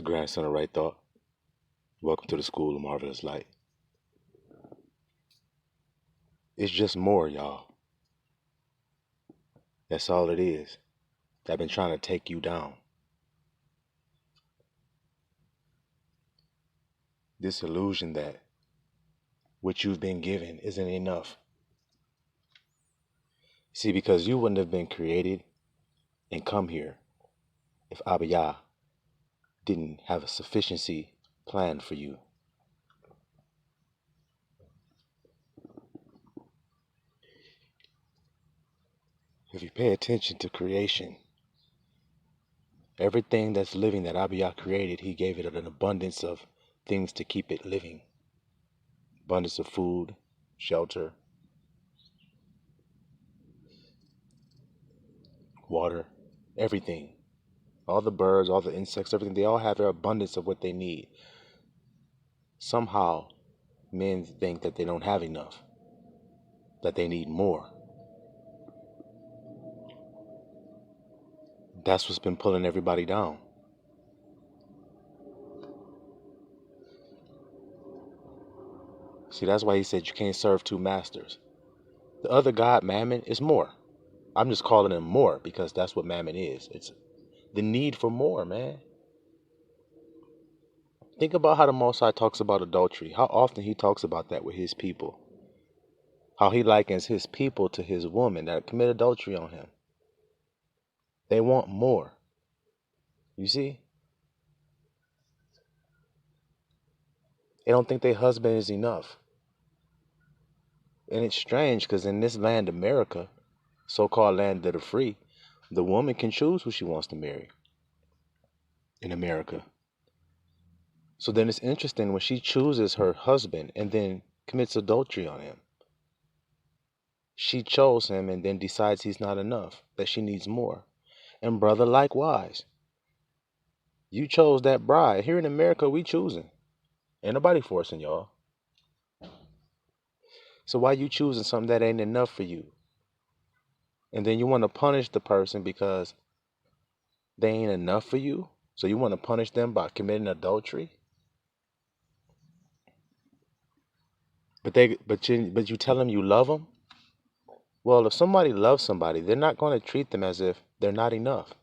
the grandson of Right Thought. Welcome to the School of Marvelous Light. It's just more, y'all. That's all it is. I've been trying to take you down. This illusion that what you've been given isn't enough. See, because you wouldn't have been created and come here if Abiyah didn't have a sufficiency planned for you. If you pay attention to creation, everything that's living that Abiyah created, he gave it an abundance of things to keep it living. Abundance of food, shelter, water, everything. All the birds, all the insects, everything, they all have their abundance of what they need. Somehow, men think that they don't have enough, that they need more. That's what's been pulling everybody down. See, that's why he said you can't serve two masters. The other god, Mammon, is more. I'm just calling him more because that's what Mammon is. It's the need for more, man. Think about how the Most High talks about adultery, how often he talks about that with his people. How he likens his people to his woman that commit adultery on him. They want more. You see? They don't think their husband is enough. And it's strange because in this land, America, so-called land of the free, the woman can choose who she wants to marry in America. So then it's interesting when she chooses her husband and then commits adultery on him. She chose him and then decides he's not enough, that she needs more. And brother, likewise. You chose that bride. Here in America, we choosing. Ain't nobody forcing y'all. So why you choosing something that ain't enough for you? And then you want to punish the person because they ain't enough for you? So you want to punish them by committing adultery? But you tell them you love them? Well, if somebody loves somebody, they're not going to treat them as if they're not enough.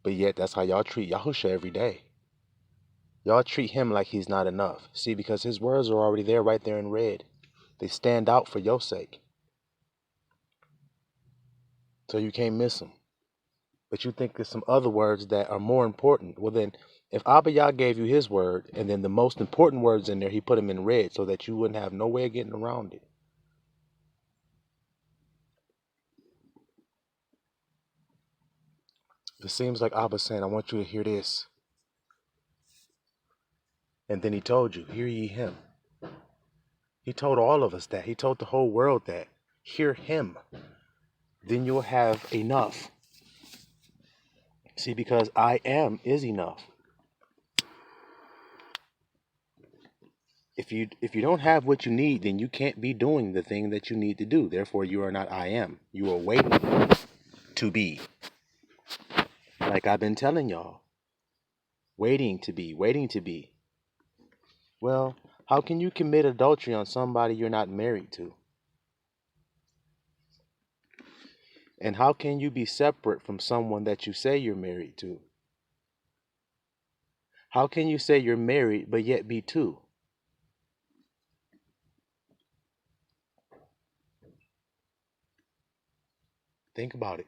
But yet that's how y'all treat Yahusha every day. Y'all treat him like he's not enough. See, because his words are already there right there in red. They stand out for your sake. So you can't miss them. But you think there's some other words that are more important. Well then, if Abiyah gave you his word, and then the most important words in there, he put them in red so that you wouldn't have no way of getting around it. It seems like Abba saying, I want you to hear this. And then he told you, hear ye him. He told all of us that. He told the whole world that. Hear him. Then you'll have enough. See, because I am is enough. If you don't have what you need, then you can't be doing the thing that you need to do. Therefore, you are not I am. You are waiting to be. Like I've been telling y'all. Waiting to be, waiting to be. Well, how can you commit adultery on somebody you're not married to? And how can you be separate from someone that you say you're married to? How can you say you're married but yet be two? Think about it.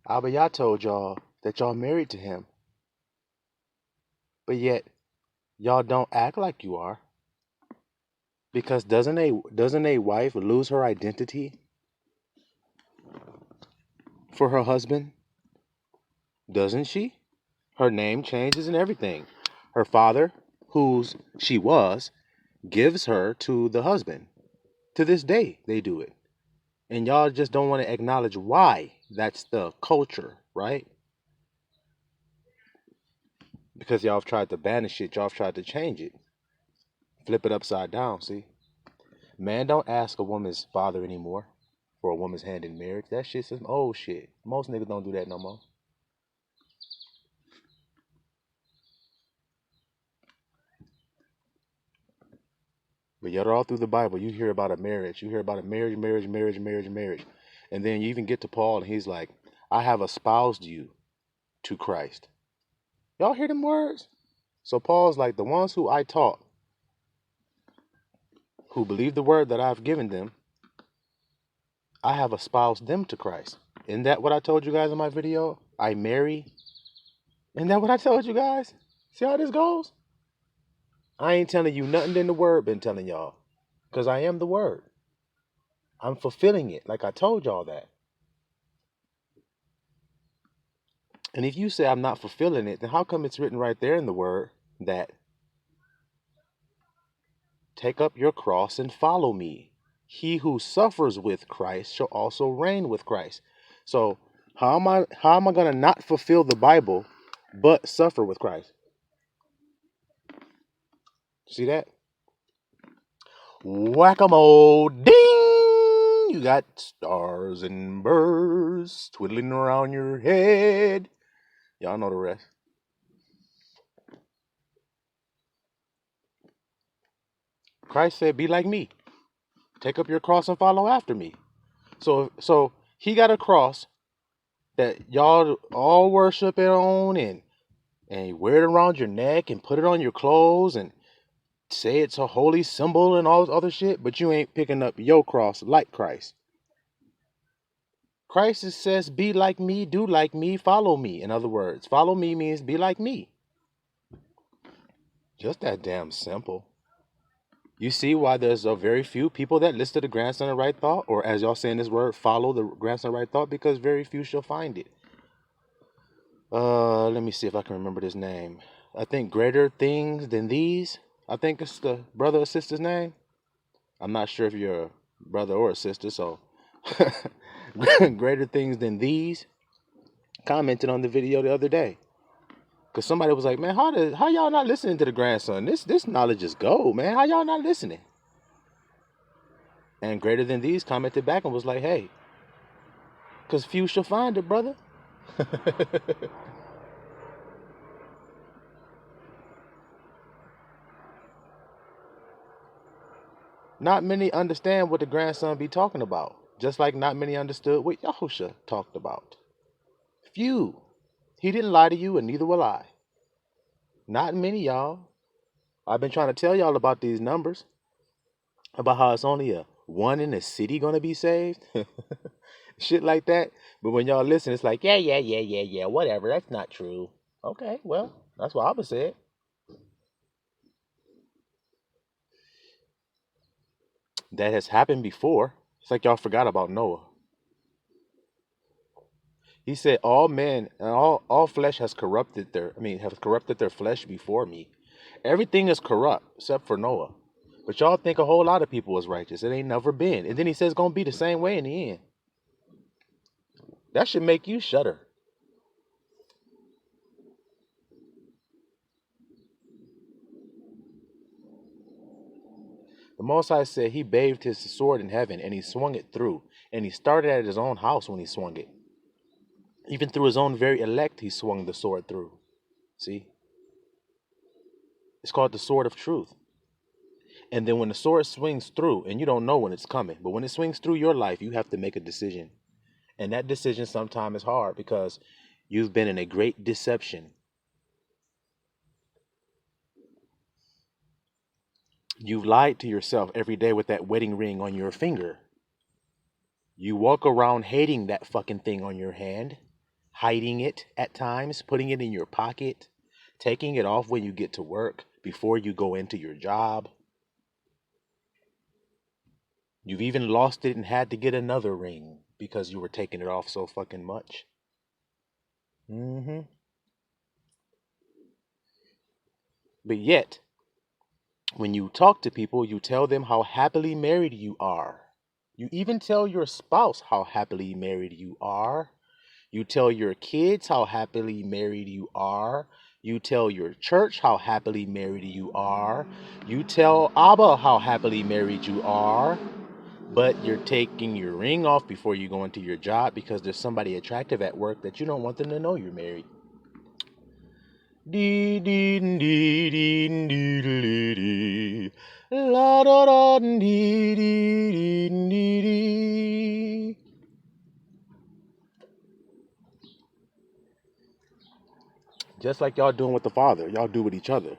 Abiyah told y'all that y'all married to him, but yet y'all don't act like you are. Because doesn't a wife lose her identity for her husband? Doesn't she? Her name changes and everything. Her father, whose she was, gives her to the husband. To this day, they do it. And y'all just don't want to acknowledge why that's the culture, right? Because y'all have tried to banish it, y'all have tried to change it. Flip it upside down, see? Man don't ask a woman's father anymore for a woman's hand in marriage. That shit's some old shit. Most niggas don't do that no more. But yet all through the Bible, you hear about a marriage. You hear about a marriage. And then you even get to Paul and he's like, I have espoused you to Christ. Y'all hear them words? So Paul's like, the ones who I taught, who believe the word that I've given them, I have espoused them to Christ. Isn't that what I told you guys in my video? I marry. Isn't that what I told you guys? See how this goes? I ain't telling you nothing than the word been telling y'all. Because I am the word. I'm fulfilling it like I told y'all that. And if you say I'm not fulfilling it, then how come it's written right there in the word that take up your cross and follow me? He who suffers with Christ shall also reign with Christ. So how am I gonna not fulfill the Bible but suffer with Christ? See that? Whack-a-mole, ding! You got stars and birds twiddling around your head. Y'all know the rest. Christ said, be like me. Take up your cross and follow after me. So he got a cross that y'all all worship it on and you wear it around your neck and put it on your clothes and say it's a holy symbol and all this other shit, but you ain't picking up your cross like Christ. Christ says, be like me, do like me, follow me. In other words, follow me means be like me. Just that damn simple. You see why there's a very few people that listen to the grandson of right thought, or as y'all saying this word, follow the grandson of right thought, because very few shall find it. Let me see if I can remember this name. I think Greater Things Than These. I think it's the brother or sister's name. I'm not sure if you're a brother or a sister, so Greater Things Than These commented on the video the other day. Cause somebody was like, man, how y'all not listening to the grandson? This knowledge is gold, man. How y'all not listening? And Greater Than These commented back and was like, hey, cause few shall find it, brother. Not many understand what the grandson be talking about. Just like not many understood what Yahusha talked about. Few. He didn't lie to you and neither will I. Not many, y'all. I've been trying to tell y'all about these numbers. About how it's only a one in a city gonna be saved. Shit like that. But when y'all listen, it's like, yeah, whatever. That's not true. Okay, well, that's what Abba said. That has happened before. It's like y'all forgot about Noah. He said, all men and all flesh has have corrupted their flesh before me. Everything is corrupt except for Noah. But y'all think a whole lot of people was righteous. It ain't never been. And then he says it's gonna be the same way in the end. That should make you shudder. The Most High said he bathed his sword in heaven and he swung it through. And he started at his own house when he swung it. Even through his own very elect, he swung the sword through. See? It's called the sword of truth. And then when the sword swings through, and you don't know when it's coming, but when it swings through your life, you have to make a decision. And that decision sometimes is hard because you've been in a great deception. You've lied to yourself every day with that wedding ring on your finger. You walk around hating that fucking thing on your hand, hiding it at times, putting it in your pocket, taking it off when you get to work before you go into your job. You've even lost it and had to get another ring because you were taking it off so fucking much. But yet, when you talk to people, you tell them how happily married you are. You even tell your spouse how happily married you are. You tell your kids how happily married you are. You tell your church how happily married you are. You tell Abba how happily married you are. But you're taking your ring off before you go into your job because there's somebody attractive at work that you don't want them to know you're married. Dee dee dee dee dee dee dee. La da da dee dee dee dee. Just like y'all doing with the Father, y'all do with each other.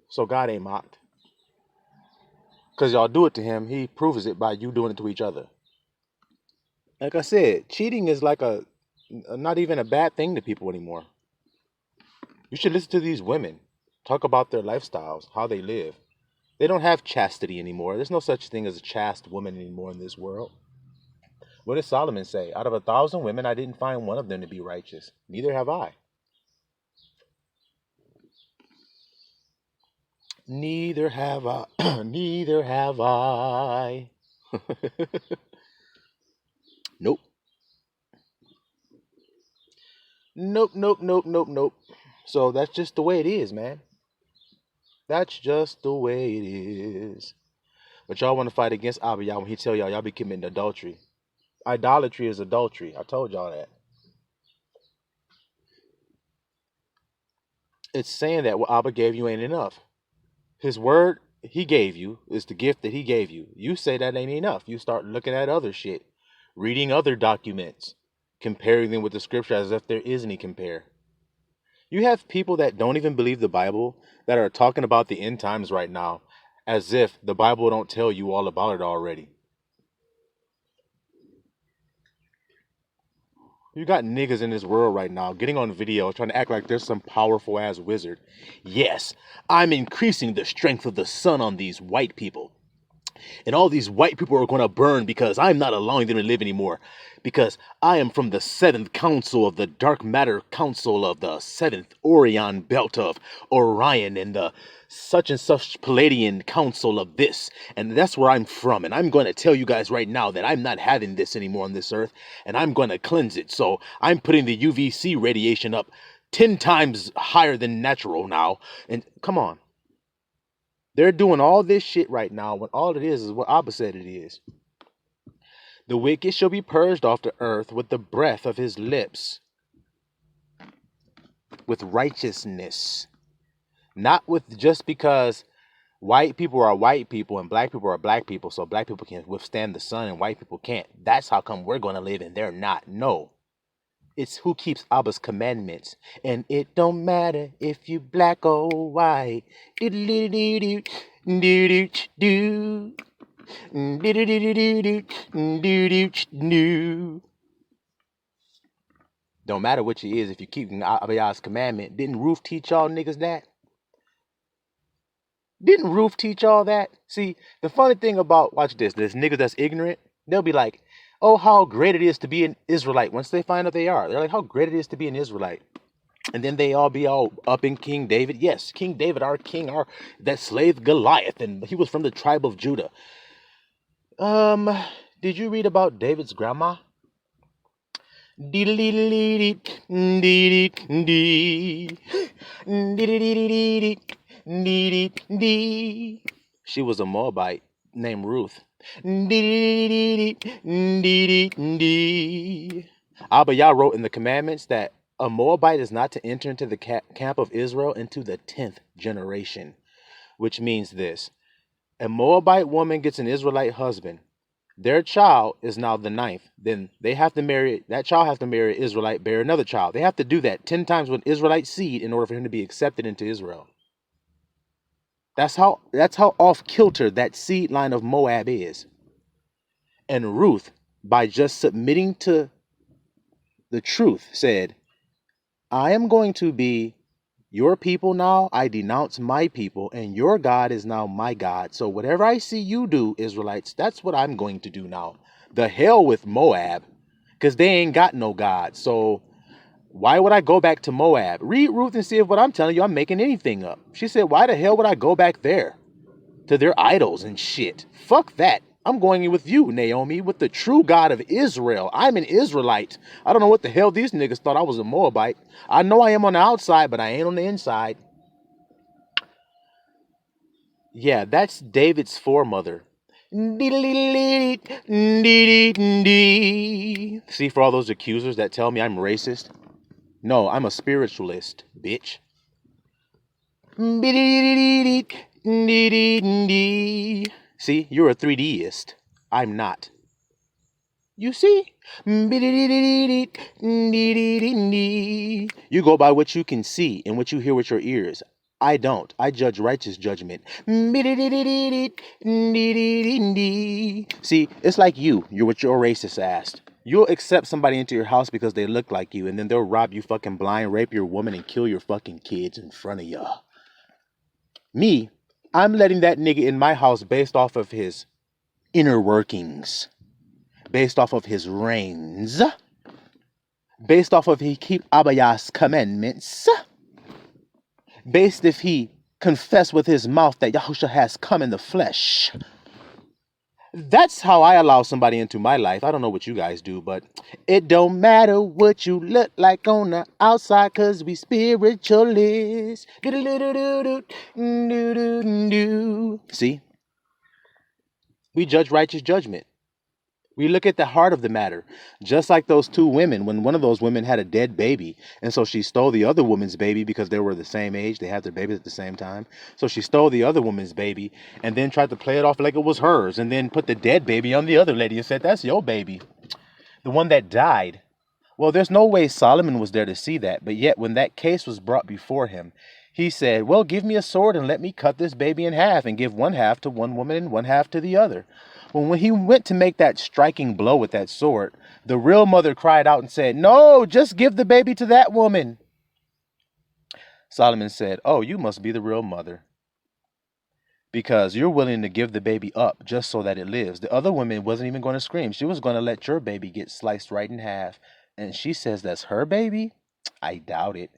So God ain't mocked. Because y'all do it to him, he proves it by you doing it to each other. Like I said, cheating is like not even a bad thing to people anymore. You should listen to these women talk about their lifestyles, how they live. They don't have chastity anymore. There's no such thing as a chaste woman anymore in this world. What does Solomon say? Out of 1,000 women, I didn't find one of them to be righteous. Neither have I. Neither have I. Neither have I. Nope. Nope, nope, nope, nope, nope. So that's just the way it is, man. That's just the way it is. But y'all want to fight against Abba Yah when he tell y'all be committing adultery. Idolatry is adultery. I told y'all that. It's saying that what Abba gave you ain't enough. His word he gave you is the gift that he gave you. You say that ain't enough. You start looking at other shit, reading other documents, comparing them with the scripture as if there is any compare. You have people that don't even believe the Bible that are talking about the end times right now as if the Bible don't tell you all about it already. You got niggas in this world right now getting on video trying to act like there's some powerful ass wizard. Yes, I'm increasing the strength of the sun on these white people. And all these white people are going to burn because I'm not allowing them to live anymore. Because I am from the 7th Council of the Dark Matter Council of the 7th Orion Belt of Orion and the such and such Palladian Council of this. And that's where I'm from. And I'm going to tell you guys right now that I'm not having this anymore on this earth. And I'm going to cleanse it. So I'm putting the UVC radiation up 10 times higher than natural now. And come on. They're doing all this shit right now when all it is what Abba said it is. The wicked shall be purged off the earth with the breath of his lips, with righteousness. Not with just because white people are white people and black people are black people, so black people can withstand the sun and white people can't. That's how come we're going to live and they're not. No. It's who keeps Abba's commandments. And it don't matter if you black or white. Don't matter what you is if you keep Abba's commandment. Didn't Ruth teach y'all niggas that? Didn't Ruth teach y'all that? See, the funny thing about, watch this niggas that's ignorant, they'll be like, oh, how great it is to be an Israelite. Once they find out they are, they're like, how great it is to be an Israelite. And then they all be all up in King David. Yes, King David, our king, that slave Goliath, and he was from the tribe of Judah. Did you read about David's grandma? She was a Moabite named Ruth. Abba Yah wrote in the commandments that a Moabite is not to enter into the camp of Israel into the 10th generation, which means this. A Moabite woman gets an Israelite husband. Their child is now the 9th. Then they have to marry, that child has to marry an Israelite, bear another child. They have to do that 10 times with Israelite seed in order for him to be accepted into Israel. That's how off kilter that seed line of Moab is. And Ruth, by just submitting to the truth, said, I am going to be your people now. I denounce my people, and your God is now my God. So whatever I see you do, Israelites, that's what I'm going to do now. The hell with Moab, because they ain't got no God. So why would I go back to Moab? Read Ruth and see if what I'm telling you, I'm making anything up. She said, why the hell would I go back there to their idols and shit? Fuck that. I'm going in with you, Naomi, with the true God of Israel. I'm an Israelite. I don't know what the hell these niggas thought I was a Moabite. I know I am on the outside, but I ain't on the inside. Yeah, that's David's foremother. See, for all those accusers that tell me I'm racist, no, I'm a spiritualist, bitch. See, you're a 3Dist. I'm not. You see? You go by what you can see and what you hear with your ears. I don't. I judge righteous judgment. See, it's like you're what your racist ass. You'll accept somebody into your house because they look like you, and then they'll rob you fucking blind, rape your woman, and kill your fucking kids in front of you. Me, I'm letting that nigga in my house based off of his inner workings, based off of his reigns, based off of he keep Abba's commandments, based if he confess with his mouth that Yahusha has come in the flesh. That's how I allow somebody into my life. I don't know what you guys do, but it don't matter what you look like on the outside, cause we spiritualists. See? We judge righteous judgment. We look at the heart of the matter, just like those two women, when one of those women had a dead baby, and so she stole the other woman's baby because they were the same age, they had their babies at the same time. So she stole the other woman's baby and then tried to play it off like it was hers, and then put the dead baby on the other lady and said, that's your baby, the one that died. Well, there's no way Solomon was there to see that, but yet when that case was brought before him, he said, well, give me a sword and let me cut this baby in half and give one half to one woman and one half to the other. Well, when he went to make that striking blow with that sword, the real mother cried out and said, no, just give the baby to that woman. Solomon said, oh, you must be the real mother, because you're willing to give the baby up just so that it lives. The other woman wasn't even going to scream. She was going to let your baby get sliced right in half. And she says that's her baby? I doubt it.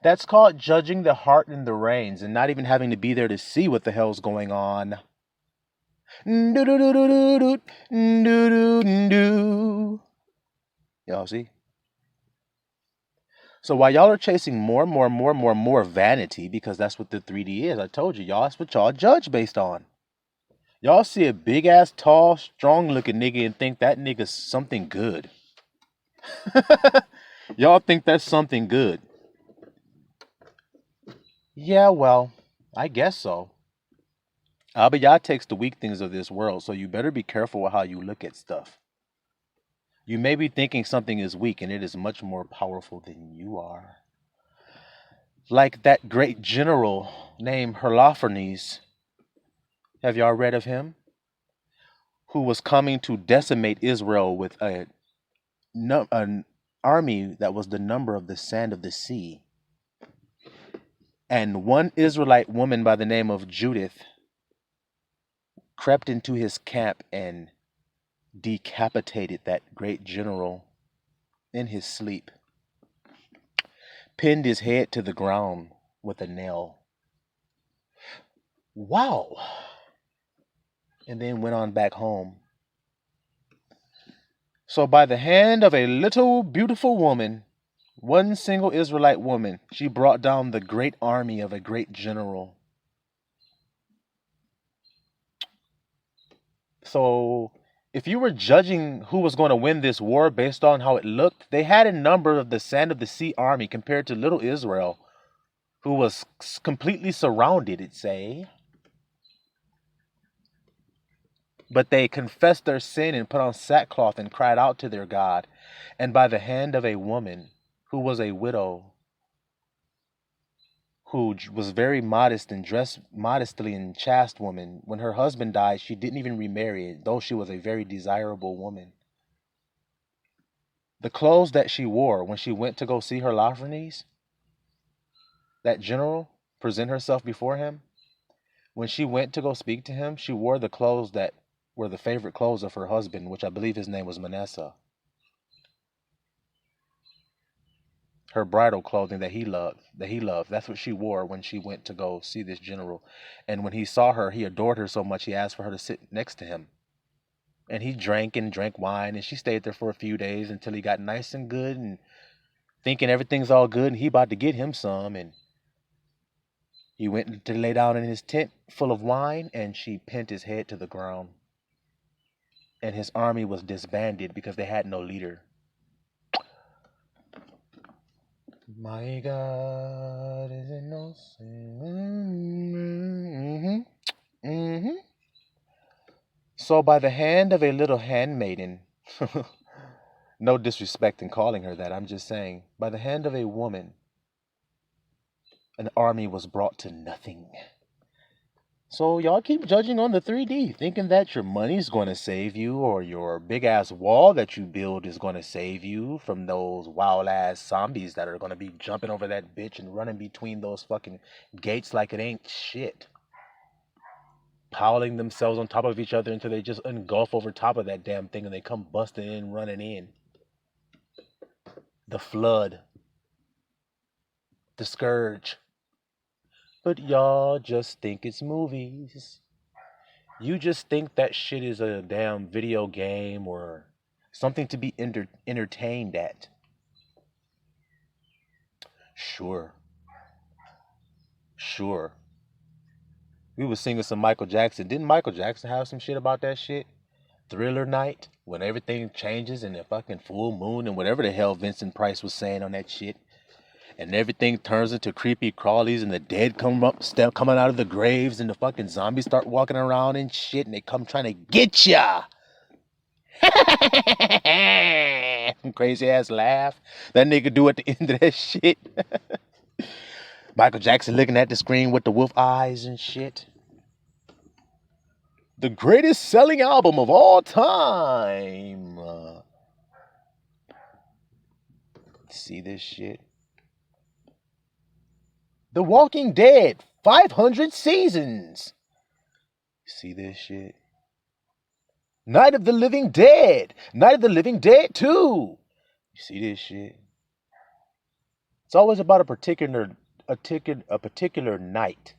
That's called judging the heart and the reins and not even having to be there to see what the hell's going on. Y'all see? So while y'all are chasing more vanity, because that's what the 3D is, I told you, y'all, that's what y'all judge based on. Y'all see a big ass, tall, strong looking nigga and think that nigga's something good. Y'all think that's something good. Yeah, well, I guess so. But Yah takes the weak things of this world, so you better be careful with how you look at stuff. You may be thinking something is weak, and it is much more powerful than you are. Like that great general named Holofernes. Have y'all read of him? Who was coming to decimate Israel with an army that was the number of the sand of the sea. And one Israelite woman by the name of Judith crept into his camp and decapitated that great general in his sleep, pinned his head to the ground with a nail. Wow. And then went on back home. So by the hand of a little beautiful woman, one single Israelite woman, she brought down the great army of a great general. So if you were judging who was going to win this war based on how it looked, they had a number of the sand of the sea army compared to little Israel, who was completely surrounded, it say. But they confessed their sin and put on sackcloth and cried out to their God. And by the hand of a woman who was a widow, who was very modest and dressed modestly and chaste woman, when her husband died, she didn't even remarry, though she was a very desirable woman. The clothes that she wore when she went to go see Holofernes, that general, present herself before him, when she went to go speak to him, she wore the clothes that were the favorite clothes of her husband, which I believe his name was Manasseh. Her bridal clothing that he loved. That's what she wore when she went to go see this general. And when he saw her, he adored her so much he asked for her to sit next to him. And he drank and drank wine, and she stayed there for a few days until he got nice and good and thinking everything's all good and he about to get him some. And he went to lay down in his tent full of wine, and she pinned his head to the ground. And his army was disbanded because they had no leader. My God is in no sin. So by the hand of a little handmaiden, no disrespect in calling her that, I'm just saying, by the hand of a woman, an army was brought to nothing. So y'all keep judging on the 3D, thinking that your money's going to save you or your big ass wall that you build is going to save you from those wild ass zombies that are going to be jumping over that bitch and running between those fucking gates like it ain't shit. Piling themselves on top of each other until they just engulf over top of that damn thing and they come busting in, running in. The flood. The scourge. But y'all just think it's movies. You just think that shit is a damn video game or something to be entertained at. Sure. Sure. We was singing some Michael Jackson. Didn't Michael Jackson have some shit about that shit? Thriller Night, when everything changes in the fucking full moon and whatever the hell Vincent Price was saying on that shit. And everything turns into creepy crawlies and the dead come up, coming out of the graves and the fucking zombies start walking around and shit and they come trying to get ya. Crazy ass laugh that nigga do at the end of that shit. Michael Jackson looking at the screen with the wolf eyes and shit. The greatest selling album of all time. See this shit? The Walking Dead, 500 seasons. See this shit? Night of the Living Dead, Night of the Living Dead 2. You see this shit? It's always about a particular night,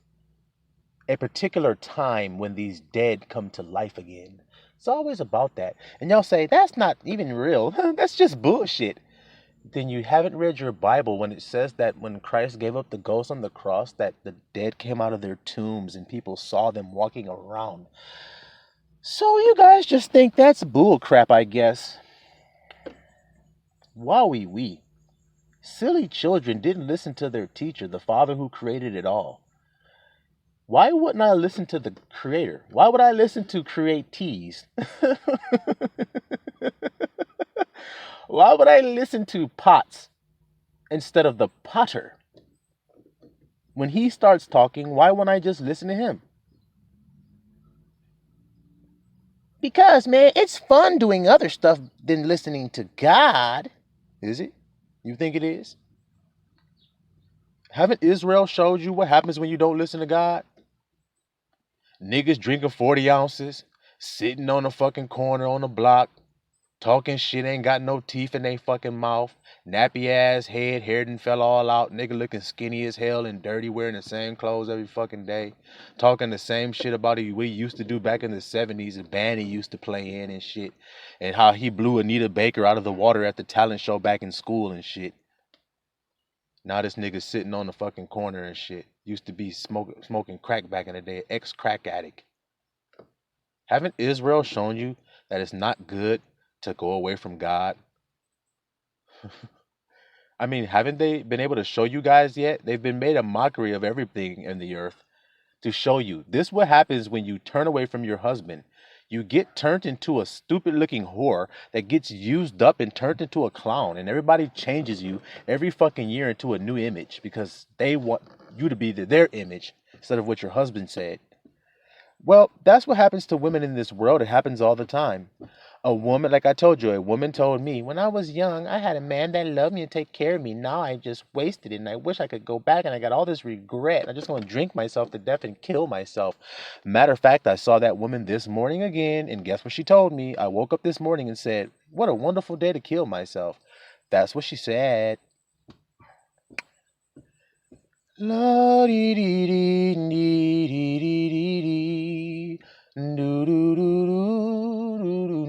a particular time when these dead come to life again. It's always about that. And y'all say, that's not even real. That's just bullshit. Then you haven't read your Bible when it says that when Christ gave up the ghost on the cross, that the dead came out of their tombs and people saw them walking around. So you guys just think that's bull crap, I guess. Wowie wee. Silly children didn't listen to their teacher, the Father who created it all. Why wouldn't I listen to the Creator? Why would I listen to createes? Why would I listen to Potts instead of the Potter? When he starts talking, why wouldn't I just listen to him? Because, man, it's fun doing other stuff than listening to God. Is it? You think it is? Haven't Israel showed you what happens when you don't listen to God? Niggas drinking 40 ounces, sitting on the fucking corner on the block, talking shit, ain't got no teeth in they fucking mouth, nappy ass head, hair done fell all out, nigga looking skinny as hell and dirty, wearing the same clothes every fucking day, talking the same shit about what he used to do back in the 70s, a band he used to play in and shit, and how he blew Anita Baker out of the water at the talent show back in school and shit. Now this nigga sitting on the fucking corner and shit. Used to be smoking crack back in the day, ex-crack addict. Haven't Israel shown you that it's not good to go away from God? I mean, haven't they been able to show you guys yet? They've been made a mockery of everything in the earth to show you. This is what happens when you turn away from your husband. You get turned into a stupid looking whore that gets used up and turned into a clown. And everybody changes you every fucking year into a new image because they want you to be their image instead of what your husband said. Well, that's what happens to women in this world. It happens all the time. A woman, like I told you, a woman told me, when I was young, I had a man that loved me and take care of me. Now I just wasted it and I wish I could go back and I got all this regret. I just want to drink myself to death and kill myself. Matter of fact, I saw that woman this morning again and guess what she told me? I woke up this morning and said, what a wonderful day to kill myself. That's what she said. La dee dee dee dee dee dee dee dee. Do do do do do do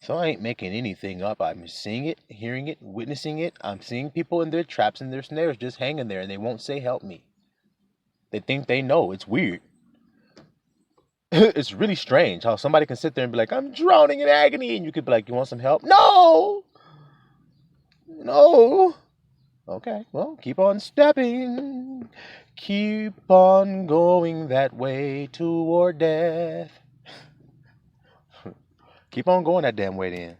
So I ain't making anything up. I'm seeing it, hearing it, witnessing it. I'm seeing people in their traps and their snares just hanging there, and they won't say help me. They think they know. It's weird. It's really strange how somebody can sit there and be like, I'm drowning in agony. And you could be like, you want some help? No! No! Okay, well, keep on stepping. Keep on going that way toward death. Keep on going that damn way then.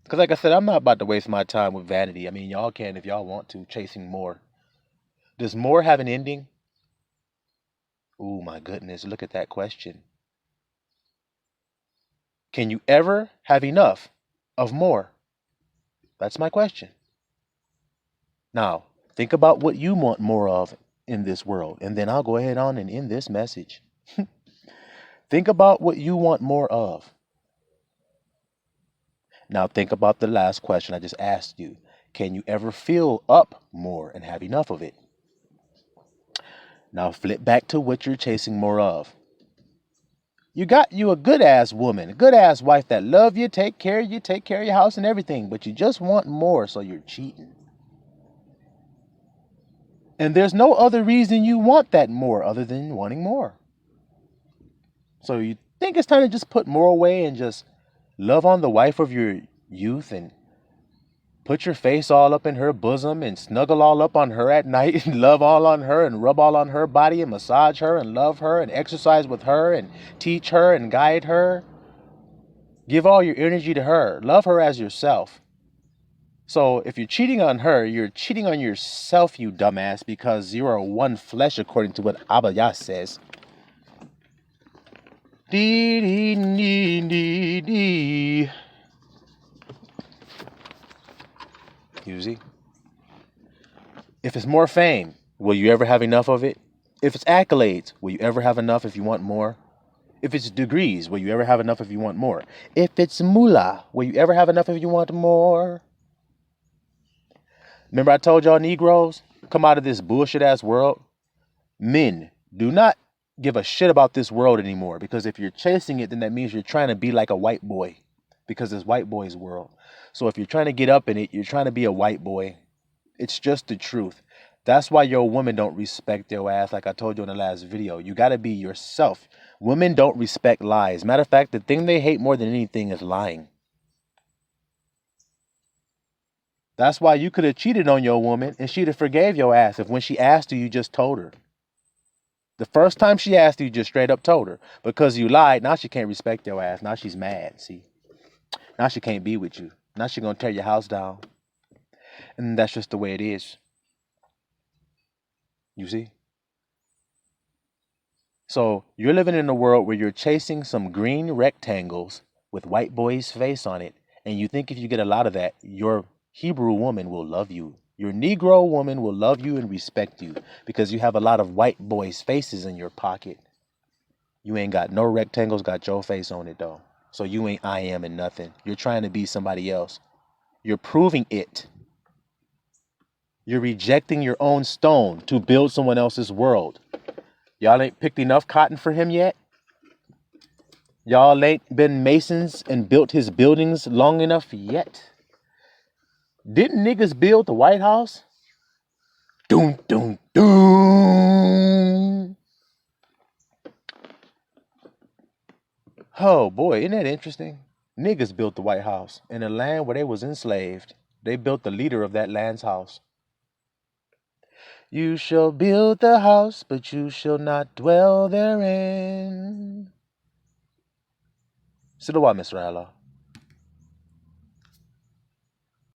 Because like I said, I'm not about to waste my time with vanity. I mean, y'all can if y'all want to, chasing more. Does more have an ending? Oh my goodness, look at that question. Can you ever have enough of more? That's my question. Now, think about what you want more of in this world, and then I'll go ahead on and end this message. Think about what you want more of. Now, think about the last question I just asked you. Can you ever fill up more and have enough of it? Now, flip back to what you're chasing more of. You got you a good ass woman, a good ass wife that love you, take care of you, take care of your house and everything, but you just want more, so you're cheating. And there's no other reason you want that more other than wanting more. So you think it's time to just put more away and just love on the wife of your youth and put your face all up in her bosom and snuggle all up on her at night and love all on her and rub all on her body and massage her and love her and exercise with her and teach her and guide her. Give all your energy to her. Love her as yourself. So if you're cheating on her, you're cheating on yourself, you dumbass, because you are one flesh according to what Abba Yah says. Dee dee dee dee dee. You see? If it's more fame, will you ever have enough of it? If it's accolades, will you ever have enough if you want more? If it's degrees, will you ever have enough if you want more? If it's moolah, will you ever have enough if you want more? Remember I told y'all Negroes, come out of this bullshit ass world? Men, do not give a shit about this world anymore, because if you're chasing it, then that means you're trying to be like a white boy, because it's white boy's world. So if you're trying to get up in it, you're trying to be a white boy. It's just the truth. That's why your woman don't respect your ass, like I told you in the last video. You got to be yourself. Women don't respect lies. Matter of fact, the thing they hate more than anything is lying. That's why you could have cheated on your woman and she'd have forgave your ass if when she asked you just told her. The first time she asked you just straight up told her. Because you lied, now she can't respect your ass. Now she's mad, see. Now she can't be with you. Now she's going to tear your house down. And that's just the way it is. You see? So you're living in a world where you're chasing some green rectangles with white boy's face on it. And you think if you get a lot of that, your Hebrew woman will love you. Your Negro woman will love you and respect you because you have a lot of white boys' faces in your pocket. You ain't got no rectangles, got your face on it though. So you ain't I am and nothing. You're trying to be somebody else. You're proving it. You're rejecting your own stone to build someone else's world. Y'all ain't picked enough cotton for him yet? Y'all ain't been masons and built his buildings long enough yet? Didn't niggas build the White House? Doom, doom, doom. Oh boy, isn't that interesting? Niggas built the White House in a land where they was enslaved. They built the leader of that land's house. You shall build the house, but you shall not dwell therein. Silawah, Mr. Allah.